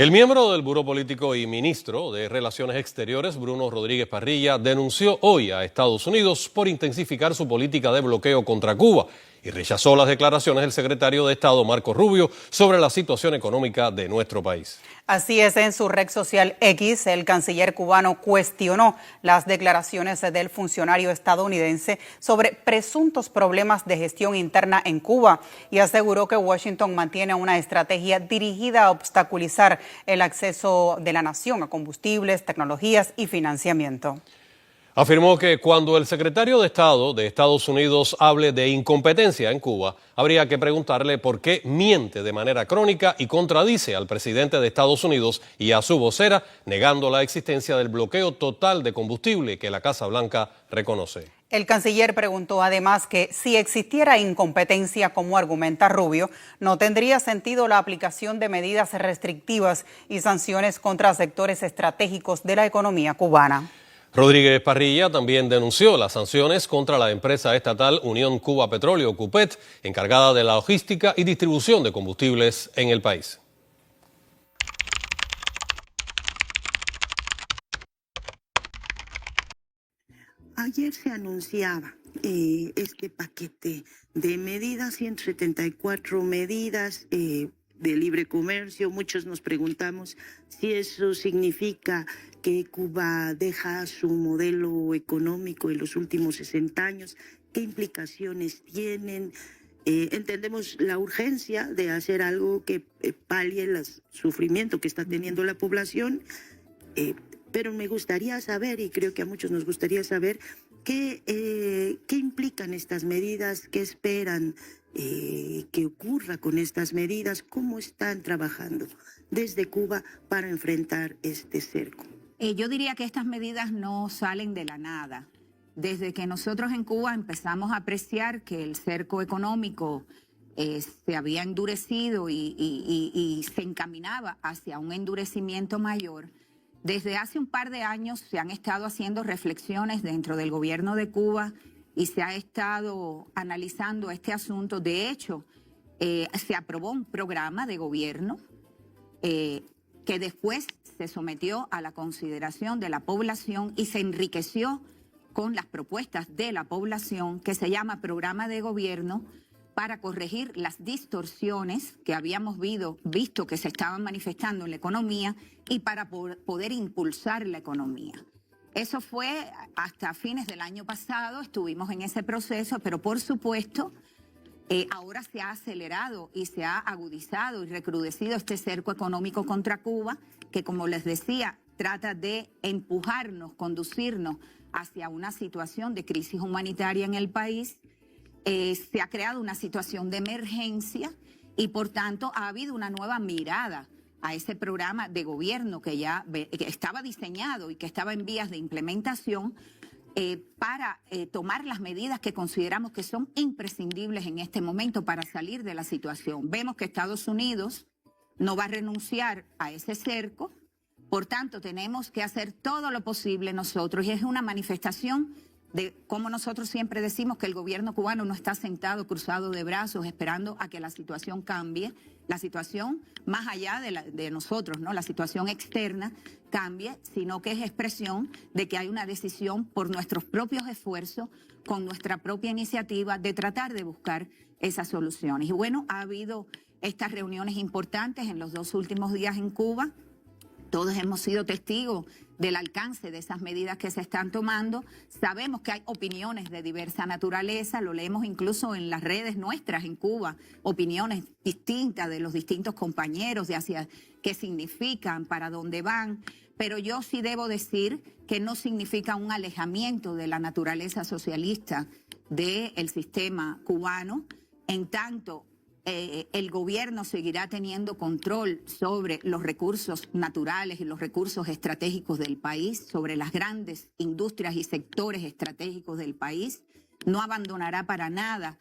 El miembro del Buró Político y ministro de Relaciones Exteriores, Bruno Rodríguez Parrilla, denunció hoy a Estados Unidos por intensificar su política de bloqueo contra Cuba y rechazó las declaraciones del secretario de Estado, Marco Rubio, sobre la situación económica de nuestro país. Así es, en su red social X, el canciller cubano cuestionó las declaraciones del funcionario estadounidense sobre presuntos problemas de gestión interna en Cuba y aseguró que Washington mantiene una estrategia dirigida a obstaculizar el acceso de la nación a combustibles, tecnologías y financiamiento. Afirmó que cuando el secretario de Estado de Estados Unidos hable de incompetencia en Cuba, habría que preguntarle por qué miente de manera crónica y contradice al presidente de Estados Unidos y a su vocera, negando la existencia del bloqueo total de combustible que la Casa Blanca reconoce. El canciller preguntó además que si existiera incompetencia, como argumenta Rubio, no tendría sentido la aplicación de medidas restrictivas y sanciones contra sectores estratégicos de la economía cubana. Rodríguez Parrilla también denunció las sanciones contra la empresa estatal Unión Cuba Petróleo, CUPET, encargada de la logística y distribución de combustibles en el país. Ayer se anunciaba este paquete de medidas, 174 medidas de libre comercio. Muchos nos preguntamos si eso significa que Cuba deja su modelo económico de los últimos 60 años, qué implicaciones tienen. Entendemos la urgencia de hacer algo que palie el sufrimiento que está teniendo la población, pero me gustaría saber, y creo que a muchos nos gustaría saber, qué implican estas medidas, qué esperan que ocurra con estas medidas, cómo están trabajando desde Cuba para enfrentar este cerco. Yo diría que estas medidas no salen de la nada. Desde que nosotros en Cuba empezamos a apreciar que el cerco económico se había endurecido y se encaminaba hacia un endurecimiento mayor, desde hace un par de años se han estado haciendo reflexiones dentro del gobierno de Cuba y se ha estado analizando este asunto. De hecho, se aprobó un programa de gobierno que después se sometió a la consideración de la población y se enriqueció con las propuestas de la población, que se llama Programa de Gobierno para corregir las distorsiones que habíamos visto que se estaban manifestando en la economía y para poder impulsar la economía. Eso fue hasta fines del año pasado, estuvimos en ese proceso, pero por supuesto ahora se ha acelerado y se ha agudizado y recrudecido este cerco económico contra Cuba, que como les decía, trata de empujarnos, conducirnos hacia una situación de crisis humanitaria en el país. Se ha creado una situación de emergencia y por tanto ha habido una nueva mirada a ese programa de gobierno que estaba diseñado y que estaba en vías de implementación para tomar las medidas que consideramos que son imprescindibles en este momento para salir de la situación. Vemos que Estados Unidos no va a renunciar a ese cerco, por tanto tenemos que hacer todo lo posible nosotros y es una manifestación de cómo nosotros siempre decimos que el gobierno cubano no está sentado cruzado de brazos esperando a que la situación cambie, la situación más allá de nosotros, ¿no? La situación externa cambie, sino que es expresión de que hay una decisión por nuestros propios esfuerzos, con nuestra propia iniciativa de tratar de buscar esas soluciones. Y bueno, ha habido estas reuniones importantes en los 2 últimos días en Cuba. Todos hemos sido testigos del alcance de esas medidas que se están tomando. Sabemos que hay opiniones de diversa naturaleza, lo leemos incluso en las redes nuestras en Cuba, opiniones distintas de los distintos compañeros de hacia qué significan, para dónde van, pero yo sí debo decir que no significa un alejamiento de la naturaleza socialista del sistema cubano, en tanto el gobierno seguirá teniendo control sobre los recursos naturales y los recursos estratégicos del país, sobre las grandes industrias y sectores estratégicos del país. No abandonará para nada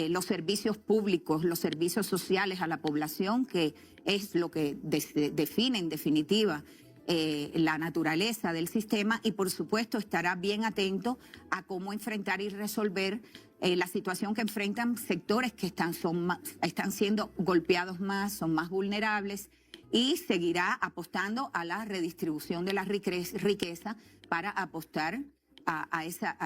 los servicios públicos, los servicios sociales a la población, que es lo que define en definitiva la naturaleza del sistema, y por supuesto estará bien atento a cómo enfrentar y resolver la situación que enfrentan sectores que están siendo golpeados más, son más vulnerables, y seguirá apostando a la redistribución de la riqueza para apostar a esa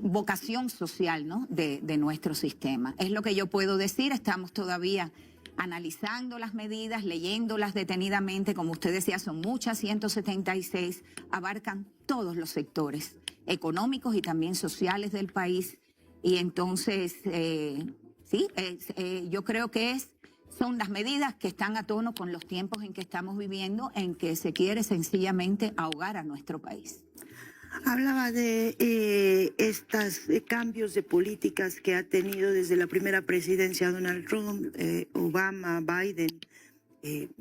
vocación social, ¿no?, de nuestro sistema. Es lo que yo puedo decir. Estamos todavía analizando las medidas, leyéndolas detenidamente. Como usted decía, son muchas, 176, abarcan todos los sectores económicos y también sociales del país. Y entonces, yo creo que son las medidas que están a tono con los tiempos en que estamos viviendo, en que se quiere sencillamente ahogar a nuestro país. Hablaba de estos cambios de políticas que ha tenido desde la primera presidencia Donald Trump, Obama, Biden,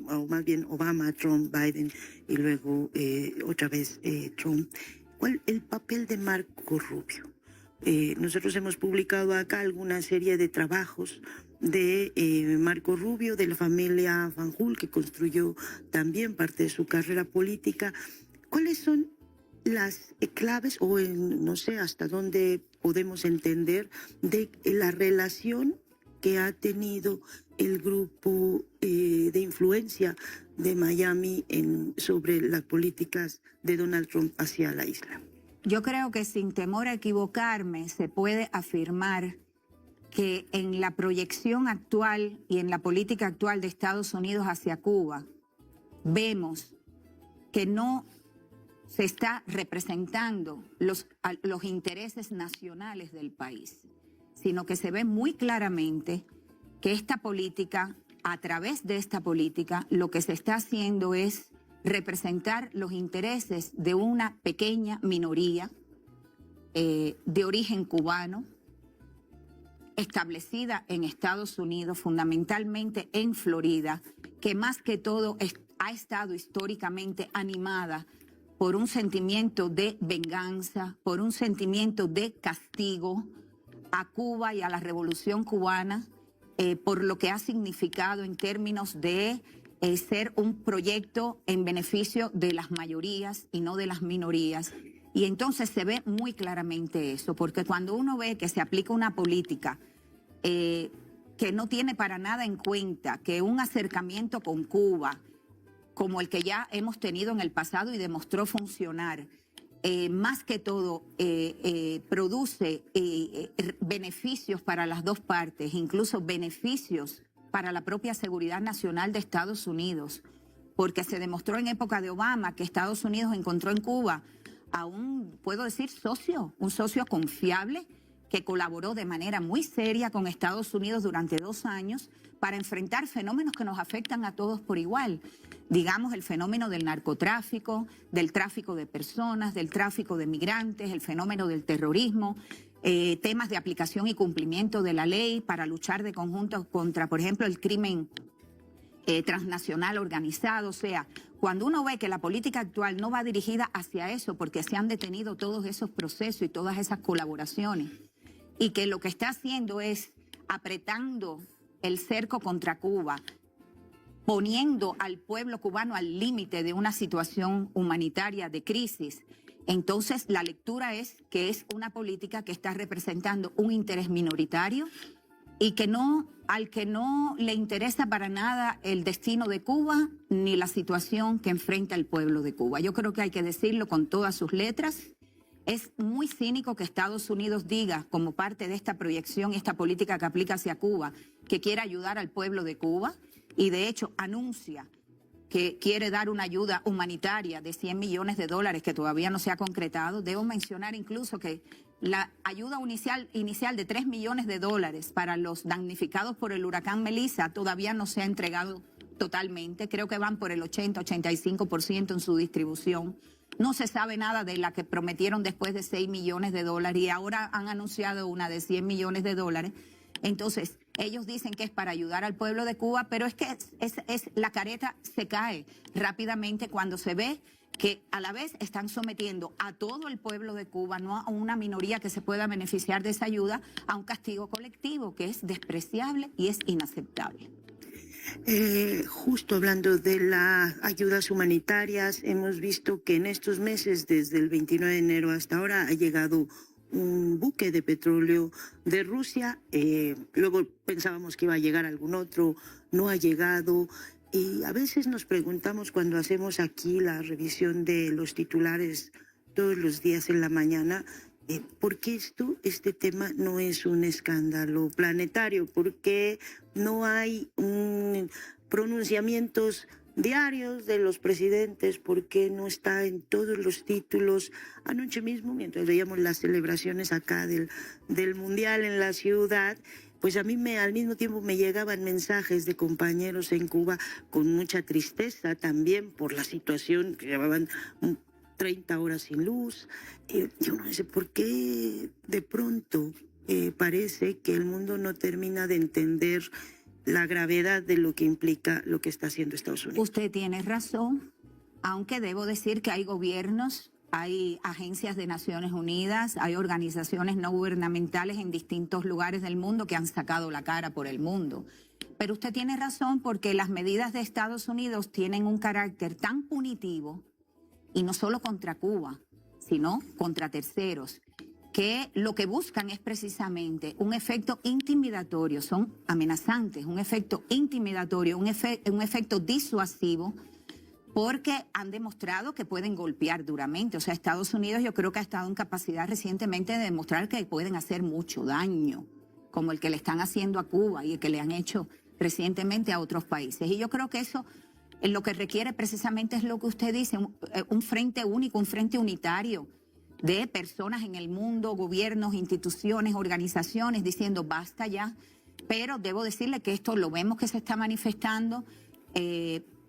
o más bien Obama, Trump, Biden, y luego otra vez Trump. ¿Cuál el papel de Marco Rubio? Nosotros hemos publicado acá alguna serie de trabajos de Marco Rubio, de la familia Fanjul, que construyó también parte de su carrera política. ¿Cuáles son las claves, o no sé hasta dónde podemos entender, de la relación que ha tenido el grupo de influencia de Miami sobre las políticas de Donald Trump hacia la isla? Yo creo que sin temor a equivocarme se puede afirmar que en la proyección actual y en la política actual de Estados Unidos hacia Cuba, vemos que no se está representando los intereses nacionales del país, sino que se ve muy claramente que esta política, a través de esta política, lo que se está haciendo es representar los intereses de una pequeña minoría de origen cubano, establecida en Estados Unidos, fundamentalmente en Florida, que más que todo ha estado históricamente animada por un sentimiento de venganza, por un sentimiento de castigo a Cuba y a la Revolución Cubana, por lo que ha significado en términos de ser un proyecto en beneficio de las mayorías y no de las minorías. Y entonces se ve muy claramente eso, porque cuando uno ve que se aplica una política que no tiene para nada en cuenta que un acercamiento con Cuba, como el que ya hemos tenido en el pasado y demostró funcionar, más que todo produce beneficios para las dos partes, incluso beneficios para la propia seguridad nacional de Estados Unidos, porque se demostró en época de Obama que Estados Unidos encontró en Cuba a un, puedo decir, un socio confiable, que colaboró de manera muy seria con Estados Unidos durante 2 años para enfrentar fenómenos que nos afectan a todos por igual. Digamos, el fenómeno del narcotráfico, del tráfico de personas, del tráfico de migrantes, el fenómeno del terrorismo, temas de aplicación y cumplimiento de la ley para luchar de conjunto contra, por ejemplo, el crimen transnacional organizado. O sea, cuando uno ve que la política actual no va dirigida hacia eso, porque se han detenido todos esos procesos y todas esas colaboraciones, y que lo que está haciendo es apretando el cerco contra Cuba, poniendo al pueblo cubano al límite de una situación humanitaria de crisis, entonces la lectura es que es una política que está representando un interés minoritario y que al que no le interesa para nada el destino de Cuba ni la situación que enfrenta el pueblo de Cuba. Yo creo que hay que decirlo con todas sus letras. Es muy cínico que Estados Unidos diga, como parte de esta proyección y esta política que aplica hacia Cuba, que quiere ayudar al pueblo de Cuba, y de hecho anuncia que quiere dar una ayuda humanitaria de $100 millones que todavía no se ha concretado. Debo mencionar incluso que la ayuda inicial de $3 millones para los damnificados por el huracán Melissa todavía no se ha entregado totalmente. Creo que van por el 80-85% en su distribución. No se sabe nada de la que prometieron después de $6 millones y ahora han anunciado una de $100 millones. Entonces, ellos dicen que es para ayudar al pueblo de Cuba, pero es que la careta se cae rápidamente cuando se ve que a la vez están sometiendo a todo el pueblo de Cuba, no a una minoría que se pueda beneficiar de esa ayuda, a un castigo colectivo que es despreciable y es inaceptable. Justo hablando de las ayudas humanitarias, hemos visto que en estos meses, desde el 29 de enero hasta ahora, ha llegado un buque de petróleo de Rusia. Luego pensábamos que iba a llegar algún otro, no ha llegado. Y a veces nos preguntamos cuando hacemos aquí la revisión de los titulares todos los días en la mañana, ¿por qué este tema no es un escándalo planetario? ¿Por qué no hay pronunciamientos diarios de los presidentes? ¿Por qué no está en todos los títulos? Anoche mismo, mientras veíamos las celebraciones acá del Mundial en la ciudad, pues a mí al mismo tiempo me llegaban mensajes de compañeros en Cuba con mucha tristeza también por la situación que llevaban 30 horas sin luz. Yo no sé por qué de pronto parece que el mundo no termina de entender la gravedad de lo que implica lo que está haciendo Estados Unidos. Usted tiene razón, aunque debo decir que hay gobiernos, hay agencias de Naciones Unidas, hay organizaciones no gubernamentales en distintos lugares del mundo que han sacado la cara por el mundo. Pero usted tiene razón porque las medidas de Estados Unidos tienen un carácter tan punitivo, y no solo contra Cuba, sino contra terceros, que lo que buscan es precisamente un efecto intimidatorio, son amenazantes, un efecto intimidatorio, un efecto disuasivo, porque han demostrado que pueden golpear duramente. O sea, Estados Unidos yo creo que ha estado en capacidad recientemente de demostrar que pueden hacer mucho daño, como el que le están haciendo a Cuba y el que le han hecho recientemente a otros países. Y yo creo que eso lo que requiere precisamente es lo que usted dice, un frente único, un frente unitario de personas en el mundo, gobiernos, instituciones, organizaciones, diciendo basta ya. Pero debo decirle que esto lo vemos que se está manifestando.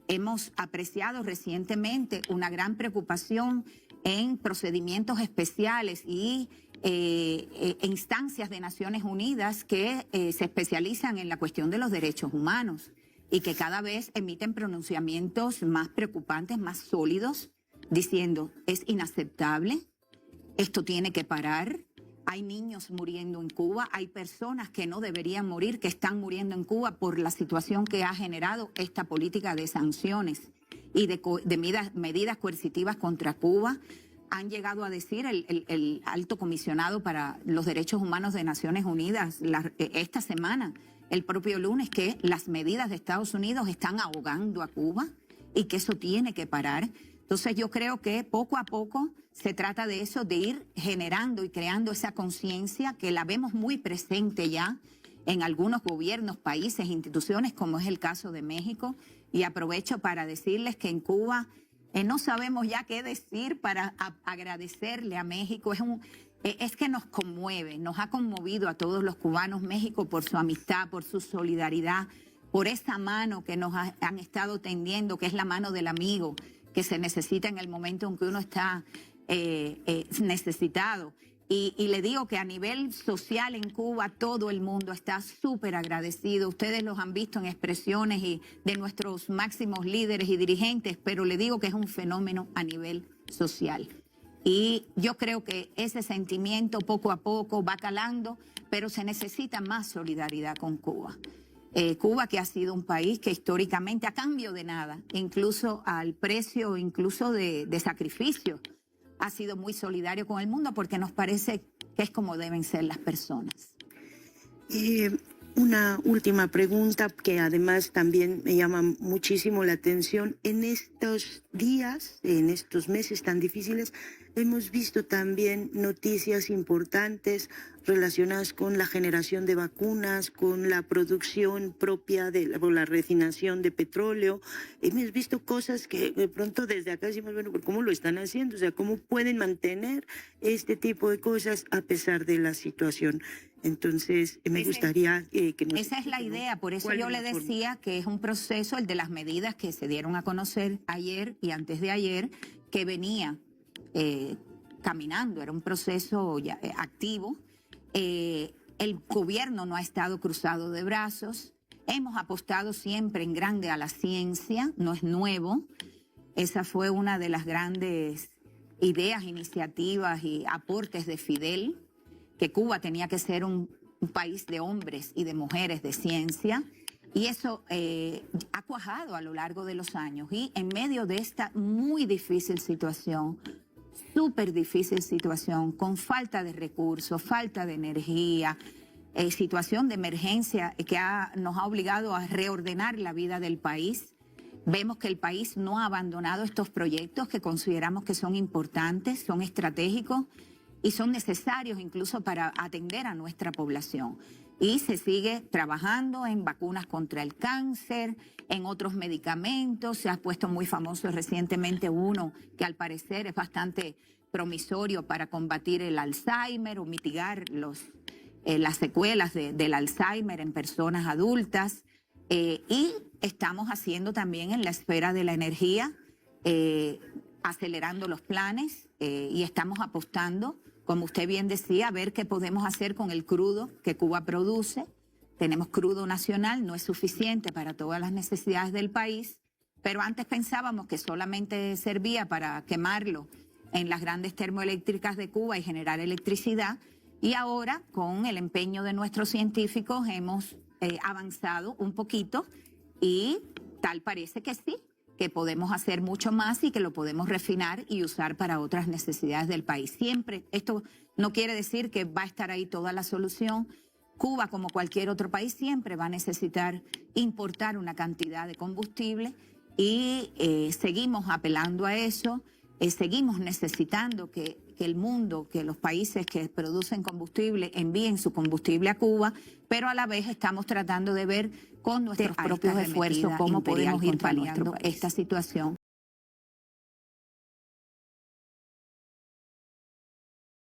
Hemos apreciado recientemente una gran preocupación en procedimientos especiales y instancias de Naciones Unidas que se especializan en la cuestión de los derechos humanos y que cada vez emiten pronunciamientos más preocupantes, más sólidos, diciendo es inaceptable, esto tiene que parar. Hay niños muriendo en Cuba, hay personas que no deberían morir, que están muriendo en Cuba por la situación que ha generado esta política de sanciones y de medidas coercitivas contra Cuba. Han llegado a decir el alto comisionado para los derechos humanos de Naciones Unidas esta semana, el propio lunes, que las medidas de Estados Unidos están ahogando a Cuba y que eso tiene que parar. Entonces yo creo que poco a poco se trata de eso, de ir generando y creando esa conciencia que la vemos muy presente ya en algunos gobiernos, países, instituciones, como es el caso de México. Y aprovecho para decirles que en Cuba no sabemos ya qué decir para agradecerle a México. Es que nos conmueve, nos ha conmovido a todos los cubanos, México, por su amistad, por su solidaridad, por esa mano que nos han estado tendiendo, que es la mano del amigo, que se necesita en el momento en que uno está necesitado. Y le digo que a nivel social en Cuba todo el mundo está súper agradecido. Ustedes los han visto en expresiones de nuestros máximos líderes y dirigentes, pero le digo que es un fenómeno a nivel social. Y yo creo que ese sentimiento poco a poco va calando, pero se necesita más solidaridad con Cuba. Cuba, que ha sido un país que históricamente, a cambio de nada, incluso al precio incluso de sacrificio, ha sido muy solidario con el mundo porque nos parece que es como deben ser las personas. Una última pregunta que además también me llama muchísimo la atención. En estos días, en estos meses tan difíciles, hemos visto también noticias importantes relacionadas con la generación de vacunas, con la producción propia o la refinación de petróleo. Hemos visto cosas que de pronto desde acá decimos, bueno, ¿cómo lo están haciendo? O sea, ¿cómo pueden mantener este tipo de cosas a pesar de la situación? Entonces, me gustaría que nos... Esa es la idea, por eso yo le decía que es un proceso, el de las medidas que se dieron a conocer ayer y antes de ayer, que venía caminando, era un proceso ya, activo. El gobierno no ha estado cruzado de brazos, hemos apostado siempre en grande a la ciencia, no es nuevo. Esa fue una de las grandes ideas, iniciativas y aportes de Fidel, que Cuba tenía que ser un país de hombres y de mujeres de ciencia. Y eso ha cuajado a lo largo de los años. Y en medio de esta muy difícil situación, súper difícil situación, con falta de recursos, falta de energía, situación de emergencia que nos ha obligado a reordenar la vida del país. Vemos que el país no ha abandonado estos proyectos que consideramos que son importantes, son estratégicos y son necesarios incluso para atender a nuestra población. Y se sigue trabajando en vacunas contra el cáncer, en otros medicamentos. Se ha puesto muy famoso recientemente uno que al parecer es bastante promisorio para combatir el Alzheimer o mitigar las secuelas del Alzheimer en personas adultas. Y estamos haciendo también en la esfera de la energía, acelerando los planes y estamos apostando, como usted bien decía, a ver qué podemos hacer con el crudo que Cuba produce. Tenemos crudo nacional, no es suficiente para todas las necesidades del país, pero antes pensábamos que solamente servía para quemarlo en las grandes termoeléctricas de Cuba y generar electricidad. Y ahora, con el empeño de nuestros científicos, hemos avanzado un poquito y tal parece que sí, que podemos hacer mucho más y que lo podemos refinar y usar para otras necesidades del país. Siempre, esto no quiere decir que va a estar ahí toda la solución. Cuba, como cualquier otro país, siempre va a necesitar importar una cantidad de combustible y seguimos apelando a eso. Seguimos necesitando que el mundo, que los países que producen combustible envíen su combustible a Cuba, pero a la vez estamos tratando de ver con nuestros propios esfuerzos cómo podemos ir paliando esta situación.